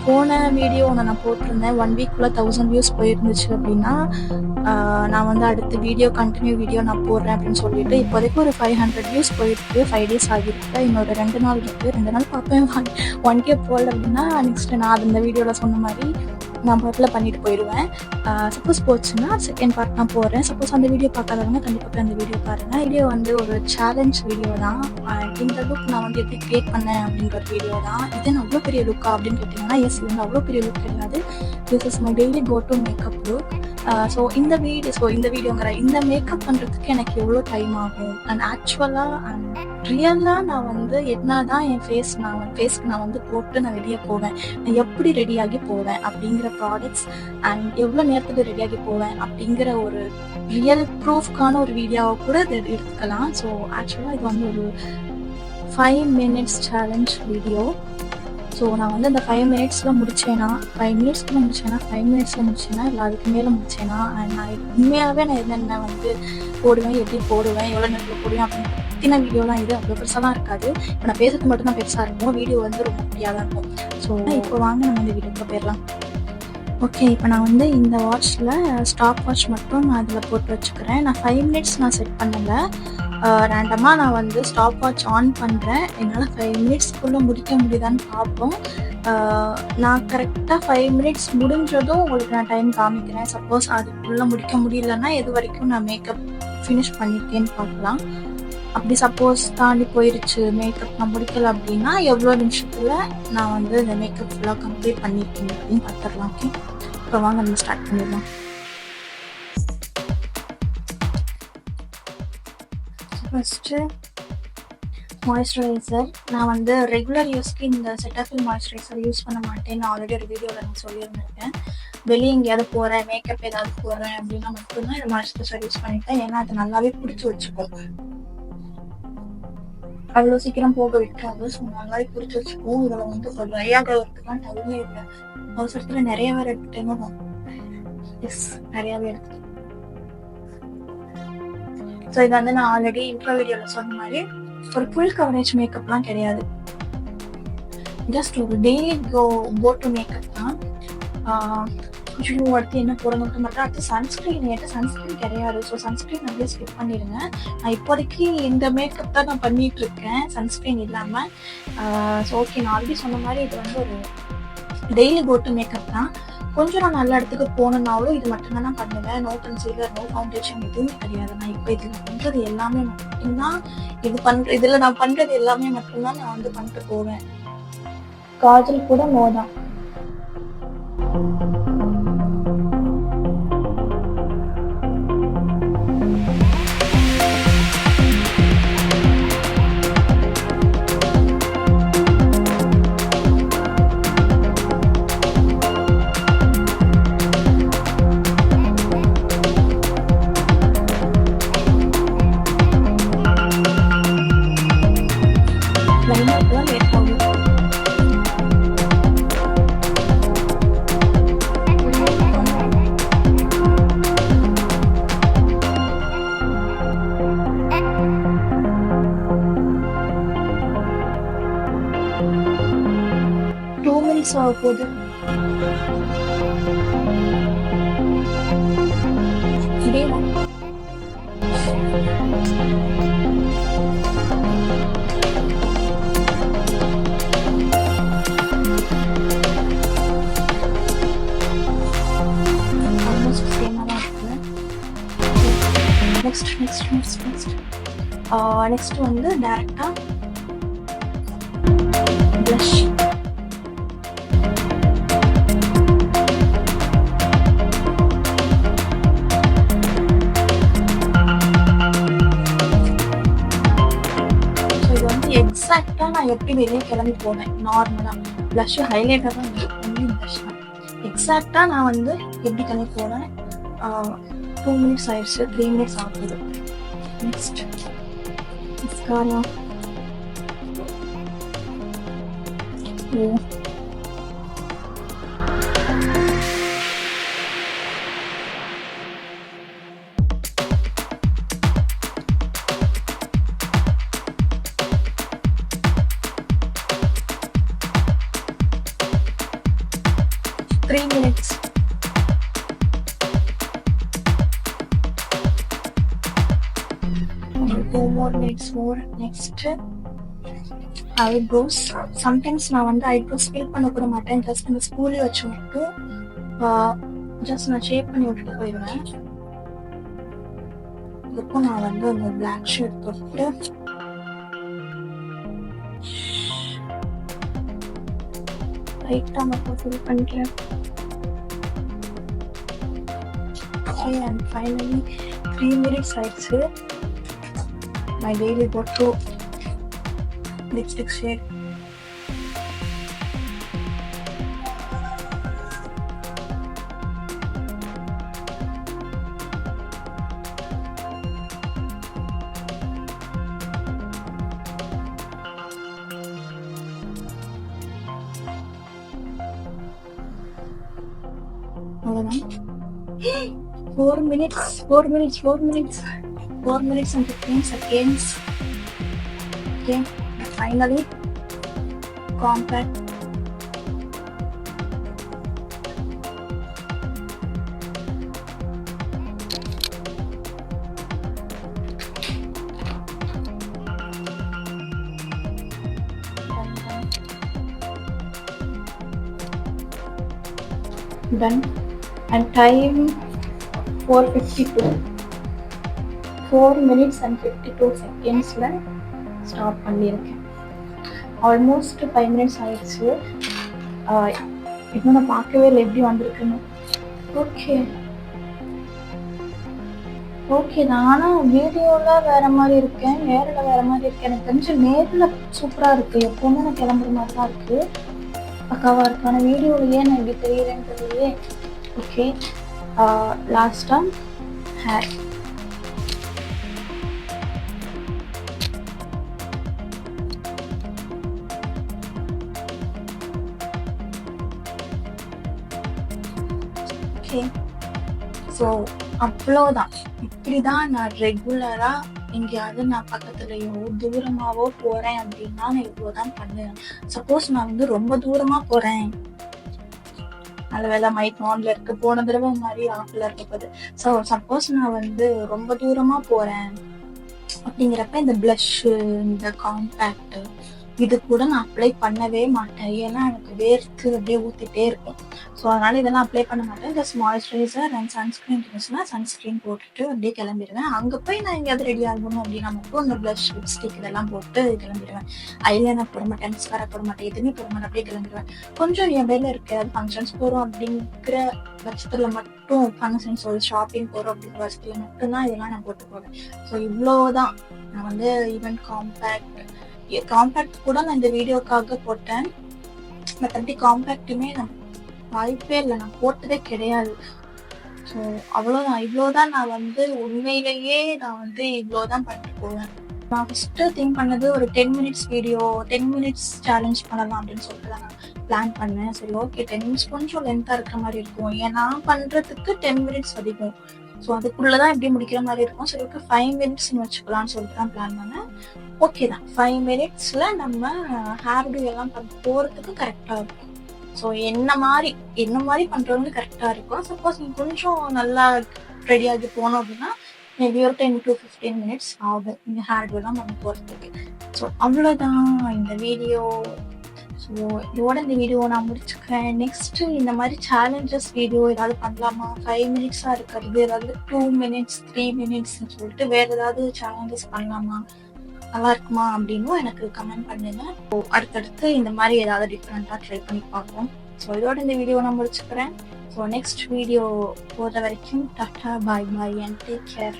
போன வீடியோ ஒன்று நான் போட்டிருந்தேன் 1 வீக்குள்ள 1000 வியூஸ் போயிருந்துச்சு அப்படின்னா நான் வந்து அடுத்த வீடியோ கண்டினியூ வீடியோ நான் போடுறேன் அப்படின்னு சொல்லிட்டு இப்போதைக்கு ஒரு 500 வியூஸ் போயிருக்கு. 5 days ஆகிருக்கு. இன்னொரு 2 நாள் இருக்குது. 2 நாள் பார்ப்பேன். 1K போடல அப்படின்னா நெக்ஸ்ட் நான் அது இந்த வீடியோவில் சொன்ன மாதிரி நான் பாட்டில் பண்ணிட்டு போயிடுவேன். சப்போஸ் போச்சுன்னா செகண்ட் பார்ட் நான் போடுறேன். சப்போஸ் அந்த வீடியோ பார்க்காதவங்க கண்டிப்பாக போய் அந்த வீடியோ பாருங்கள். வீடியோ வந்து ஒரு சேலஞ்ச் வீடியோ தான். இந்த லுக் நான் வந்து எப்படி கிரியேட் பண்ணேன் அப்படின்ற ஒரு வீடியோ தான். இது நான் அவ்வளோ பெரிய லுக்கா அப்படின்னு கேட்டிங்கன்னா எஸ், இது வந்து அவ்வளோ பெரிய லுக் கிடையாது. This is my daily go to makeup look. So இந்த வீடியோங்கிற இந்த மேக்கப் பண்ணுறதுக்கு எனக்கு எவ்வளோ டைம் ஆகும் அண்ட் ஆக்சுவலாக ரியலாக நான் வந்து என்ன தான் என் ஃபேஸ்க்கு நான் வந்து போட்டு நான் வெளியே போவேன், நான் எப்படி ரெடியாகி போவேன் அப்படிங்கிற ப்ராடக்ட்ஸ் அண்ட் எவ்வளோ நேரத்துக்கு ரெடியாகி போவேன் அப்படிங்கிற ஒரு ரியல் ப்ரூஃப்கான ஒரு வீடியோவை கூட இதை எடுத்துக்கலாம். ஸோ ஆக்சுவலாக இது வந்து ஒரு 5 minutes சேலஞ்ச் வீடியோ. ஸோ நான் வந்து அந்த 5 minutesல முடிச்சேன்னா 5 minutesல முடிச்சேன்னா இல்லை அதுக்கு மேலே முடிச்சேன்னா நான் உண்மையாகவே நான் என்னென்ன வந்து போடுவேன், எப்படி போடுவேன், எவ்வளோ நேரத்தில் போடுவேன் அப்படின்னு பற்றின வீடியோலாம் இது அவ்வளோ பெருசாலாம் இருக்காது. இப்போ நான் பேசுறது மட்டும் தான் பெருசாக இருக்கும், வீடியோ வந்து ரொம்ப ஃப்ரீயாக தான் இருக்கும். ஸோ இப்போ வாங்க நம்ம இந்த வீடியோக்கு போயிடலாம். ஓகே, இப்போ நான் வந்து இந்த வாட்சில் ஸ்டாப் வாட்ச் மட்டும் நான் அதில் போட்டு வச்சுக்கிறேன். நான் 5 minutes நான் செட் பண்ணலை. ரேண்டமாக நான் வந்து ஸ்டாப் வாட்ச் ஆன் பண்ணுறேன். என்னால் 5 minutesக்குள்ளே முடிக்க முடியுதான்னு பார்ப்போம். நான் கரெக்டாக 5 minutes முடிஞ்சதும் உங்களுக்கு நான் டைம் காமிக்கிறேன். சப்போஸ் அதுக்குள்ளே முடிக்க முடியலன்னா எது வரைக்கும் நான் மேக்கப் ஃபினிஷ் பண்ணியிருக்கேன்னு பார்க்கலாம். அப்படி சப்போஸ் தாண்டி போயிடுச்சு, மேக்கப் நான் முடிக்கலை அப்படின்னா எவ்வளோ நிமிஷத்தில் நான் வந்து இந்த மேக்கப் ஃபுல்லாக கம்ப்ளீட் பண்ணியிருக்கேன் அப்படின்னு பார்த்துடலாம். ஓகே, இப்போ வாங்க நம்ம ஸ்டார்ட் பண்ணிடலாம். First moisturiser. நான் வந்து ரெகுலர் யூஸ்க்கு இந்த செட்டாஃபில் மாய்ஸ்சரைசர் யூஸ் பண்ண மாட்டேன். நான் ஆல்ரெடி ஒரு வீடியோவில் நான் சொல்லியிருந்திருக்கேன். வெளியே எங்கேயாவது போகிறேன், மேக்கப் ஏதாவது போடுறேன் அப்படின்னா மட்டும்தான் இந்த மாய்ஸ்சரைசர் யூஸ் பண்ணிட்டேன். ஏன்னா அது நல்லாவே பிடிச்சி வச்சுக்கும், அவ்வளோ சீக்கிரம் போக விட்டாது. ஸோ நல்லாவே பிடிச்சி வச்சுக்கும். இதில் வந்து இப்போ ட்ரையாகிறதுக்குலாம் டைமே இல்லை. அவசரத்தில் நிறைய வேறு எடுத்துட்டேன்னு நிறையாவே எடுத்துட்டேன். ஸோ இது வந்து நான் ஆல்ரெடி இன்ட்ரோ வீடியோவில் சொன்ன மாதிரி ஒரு ஃபுல் கவரேஜ் மேக்கப்லாம் கிடையாது. ஜஸ்ட் ஒரு டெய்லி கோ டு மேக்கப் தான். அடுத்து என்ன போடணும்னு மட்டும் அடுத்து சன்ஸ்க்ரீன். என்கிட்ட சன்ஸ்க்ரீன் கிடையாது. ஸோ சன்ஸ்க்ரீன் அப்படியே ஸ்கிப் பண்ணிடுங்க. நான் இப்போதைக்கு இந்த மேக்கப் தான் நான் பண்ணிட்டு இருக்கேன் சன்ஸ்க்ரீன் இல்லாமல். ஸோ ஓகே, நான் ஆல்ரெடி சொன்ன மாதிரி இது வந்து ஒரு டெய்லி கோ டு மேக்கப் தான். கொஞ்சம் நான் நல்ல இடத்துக்கு போகணுன்னாலும் இது மட்டும்தான் நான் பண்ணுவேன். நோ கன்சீலர், நோ ஃபவுண்டேஷன் எதுவுமே கிடையாது. நான் இப்போ இதில் பண்ணுறது எல்லாமே மட்டும்தான் இதில் நான் பண்ணுறது எல்லாமே மட்டும்தான் நான் வந்து பண்ணிட்டு போவேன். காஜல் கூட நோ தான். போகுது. நெக்ஸ்ட் வந்து டைரக்டா blush. எக்ஸாக்டா நான் எப்படி வெளியே கிளம்பி போனேன் நார்மலா பிளஷ் ஹைலைட்டா தான் பிளஷ் தான். எக்ஸாக்டா நான் வந்து எப்படி கிளம்பி போனேன். 2 minutes ஆயிடுச்சு, 3 minutes ஆகுது. Next mascara. 3 minutes. Okay, 2 more minutes more. Next, eyebrows. Sometimes நான் வந்து ஐப்ரோஸ் ஃபில் பண்ண கூட மாட்டேன். ஜஸ்ட் இந்த ஸ்கூலில் வச்சு மட்டும் ஜஸ்ட் நான் ஷேப் பண்ணி விட்டுட்டு போயிடுவேன். இதுக்கும் நான் வந்து அந்த பிளாக் ஷேட் தொட்டு லைட்டாக மட்டும் ஃபில் பண்ணிக்கிறேன். ஓகே, அண்ட் ஃபைனலி 3 minutes ஆயிடுச்சு. My daily go-to lipstick shade. அவ்வளோதான். 4 minutes and 15 seconds. Okay, finally compact. Done. And time 4:52. 4 minutes and 52 secondsல stop பண்ணியிருக்கேன். ஆல்மோஸ்ட் 5 minutes ஆயிடுச்சு. இன்னும் நான் பார்க்கவே இல்லை எப்படி வந்திருக்குன்னு. ஓகே நானும் வீடியோவில் வேற மாதிரி இருக்கேன், நேரில் வேற மாதிரி இருக்கேன். எனக்கு தெரிஞ்சு நேரில் சூப்பராக இருக்குது. எப்போவுமே நான் கிளம்புற மாதிரி தான் இருக்குது, பக்காவாக இருக்கு. ஆனால் வீடியோவிலேயே நான் இப்படி தெரியலன்னு தெரியலையே. ஓகே, லாஸ்ட்டாக ஹேர். ஓகே, ஸோ அவ்வளோதான். இப்படி தான் நான் ரெகுலராக எங்கேயாவது நான் பக்கத்துலையோ தூரமாகவோ போகிறேன் அப்படின்னா நான் இவ்வளோதான் பண்ணுவேன். சப்போஸ் நான் வந்து ரொம்ப தூரமாக போகிறேன், நல்ல வேலை மைக் ஆன்ல இருக்கு, போன தடவை மாதிரி ஆஃப்ல இருக்க போகுது. ஸோ சப்போஸ் நான் வந்து ரொம்ப தூரமாக போகிறேன் அப்படிங்கிறப்ப இந்த ப்ளஷ்ஷு, இந்த காம்பேக்ட் இது கூட நான் அப்ளை பண்ணவே மாட்டேன். ஏன்னா எனக்கு வேர்த்து அப்படியே ஊற்றிட்டே இருக்கும். ஸோ அதனால இதெல்லாம் அப்ளை பண்ண மாட்டேன். ஜஸ்ட் மாய்ஸ்சரைசர் அண்ட் சன்ஸ்கிரீன் இருந்துச்சுன்னா சன்ஸ்கிரீன் போட்டுட்டு அப்படியே கிளம்பிடுவேன். அங்கே போய் நான் எங்கேயாவது ரெடி ஆகணும் அப்படின்னா மட்டும் அந்த ப்ளஷ், லிப்ஸ்டிக் இதெல்லாம் போட்டு கிளம்பிடுவேன். ஐலைனர் போட மாட்டேன், மஸ்காரா போட மாட்டேன், எதுவுமே போட மாட்டேன், அப்படியே கிளம்பிடுவேன். கொஞ்சம் என் வேலை இருக்கு, அது ஃபங்க்ஷன்ஸ் போகிறோம் அப்படிங்கிற பட்சத்தில் மட்டும், ஃபங்க்ஷன்ஸ் ஒரு ஷாப்பிங் போகிறோம் அப்படிங்கிற பட்சத்தில் மட்டும்தான் இதெல்லாம் நான் போட்டு போவேன். ஸோ இவ்வளோதான். நான் வந்து ஈவன் காம்பேக்ட் கூட நான் இந்த வீடியோக்காக போட்டேன். மற்றபடி காம்பேக்டுமே நான் வாய்ப்பே இல்லை, நான் போட்டதே கிடையாது. ஸோ அவ்வளோதான், இவ்வளோதான். நான் வந்து உண்மையிலேயே நான் வந்து இவ்வளோதான் பண்ணிட்டு போவேன். நான் ஃபஸ்ட்டு திங்க் பண்ணது ஒரு 10 minutes வீடியோ, 10 minutes சேலஞ்ச் பண்ணலாம் அப்படின்னு சொல்லிட்டு தான் நான் பிளான் பண்ணேன். சரி ஓகே, 10 minutes கொஞ்சம் லென்த்தாக இருக்கிற மாதிரி இருக்கும். ஏன் நான் பண்ணுறதுக்கு 10 minutes அதிகம். ஸோ அதுக்குள்ளதான் எப்படி முடிக்கிற மாதிரி இருக்கும். சரி ஓகே, 5 minutesன்னு வச்சுக்கலாம்னு சொல்லிட்டு தான் பிளான் பண்ணேன். ஓகே தான், 5 minutesல நம்ம ஹேர் டூ எல்லாம் போகிறதுக்கு கரெக்டாக இருக்கும். ஸோ என்ன மாதிரி பண்ணுறவங்க கரெக்டாக இருக்கும். சப்போஸ் நீங்கள் கொஞ்சம் நல்லா ரெடியாகி போனோம் அப்படின்னா மேபி ஒரு 10 to 15 minutes ஆகும் இந்த ஹேர் டூ எல்லாம் நம்ம போகிறதுக்கு. ஸோ அவ்வளோதான் இந்த வீடியோ. ஸோ இதோட இந்த வீடியோ நான் முடிச்சுக்கிறேன். நெக்ஸ்ட் இந்த மாதிரி சேலஞ்சஸ் வீடியோ ஏதாவது பண்ணலாமா, 5 minutesஸாக இருக்கிறது, ஏதாவது 2 minutes 3 minutesன்னு சொல்லிட்டு வேற ஏதாவது சேலஞ்சஸ் பண்ணலாமா, நல்லா இருக்குமா அப்படின்னு எனக்கு கமெண்ட் பண்ணுங்க. ஸோ அடுத்தடுத்து இந்த மாதிரி ஏதாவது டிஃப்ரெண்ட்டாக ட்ரை பண்ணி பார்ப்போம். ஸோ இதோட இந்த வீடியோ நான் முடிச்சுக்கிறேன். ஸோ நெக்ஸ்ட் வீடியோ போகிற வரைக்கும் tata, bye bye and take care.